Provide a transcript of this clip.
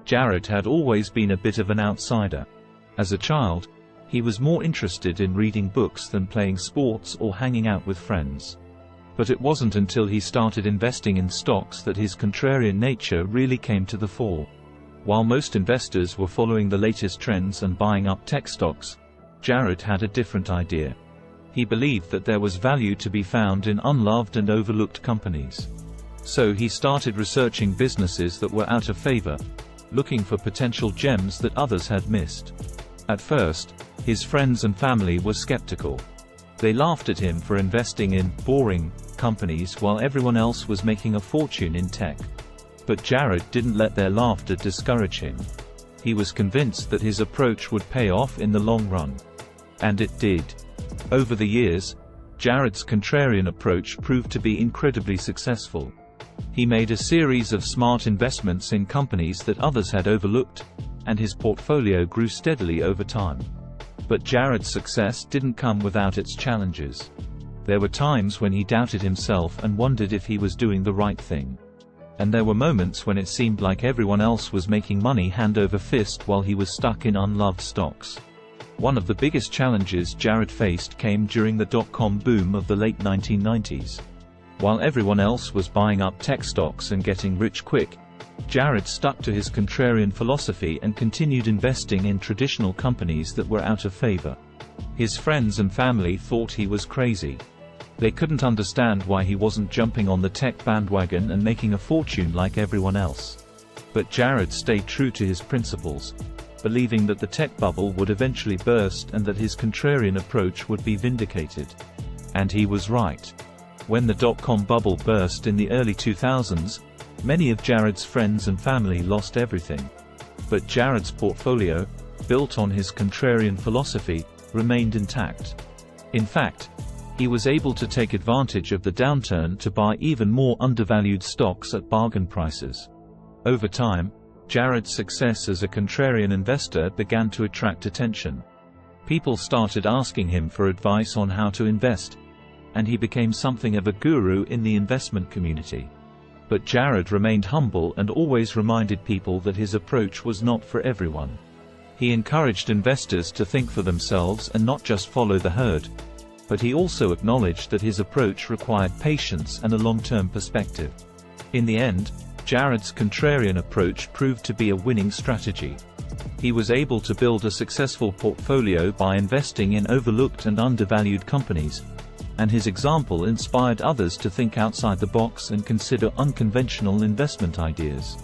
Jared had always been a bit of an outsider. As a child, he was more interested in reading books than playing sports or hanging out with friends. But it wasn't until he started investing in stocks that his contrarian nature really came to the fore. While most investors were following the latest trends and buying up tech stocks, Jared had a different idea. He believed that there was value to be found in unloved and overlooked companies. So he started researching businesses that were out of favor, looking for potential gems that others had missed. At first, his friends and family were skeptical. They laughed at him for investing in boring companies while everyone else was making a fortune in tech. But Jared didn't let their laughter discourage him. He was convinced that his approach would pay off in the long run. And it did. Over the years, Jared's contrarian approach proved to be incredibly successful. He made a series of smart investments in companies that others had overlooked, and his portfolio grew steadily over time. But Jared's success didn't come without its challenges. There were times when he doubted himself and wondered if he was doing the right thing. And there were moments when it seemed like everyone else was making money hand over fist while he was stuck in unloved stocks. One of the biggest challenges Jared faced came during the dot-com boom of the late 1990s. While everyone else was buying up tech stocks and getting rich quick, Jared stuck to his contrarian philosophy and continued investing in traditional companies that were out of favor. His friends and family thought he was crazy. They couldn't understand why he wasn't jumping on the tech bandwagon and making a fortune like everyone else. But Jared stayed true to his principles, believing that the tech bubble would eventually burst and that his contrarian approach would be vindicated. And he was right. When the dot-com bubble burst in the early 2000s, many of Jared's friends and family lost everything. But Jared's portfolio, built on his contrarian philosophy, remained intact. In fact, he was able to take advantage of the downturn to buy even more undervalued stocks at bargain prices. Over time, Jared's success as a contrarian investor began to attract attention. People started asking him for advice on how to invest, and he became something of a guru in the investment community. But Jared remained humble and always reminded people that his approach was not for everyone. He encouraged investors to think for themselves and not just follow the herd. But he also acknowledged that his approach required patience and a long-term perspective. In the end, Jared's contrarian approach proved to be a winning strategy. He was able to build a successful portfolio by investing in overlooked and undervalued companies, and his example inspired others to think outside the box and consider unconventional investment ideas.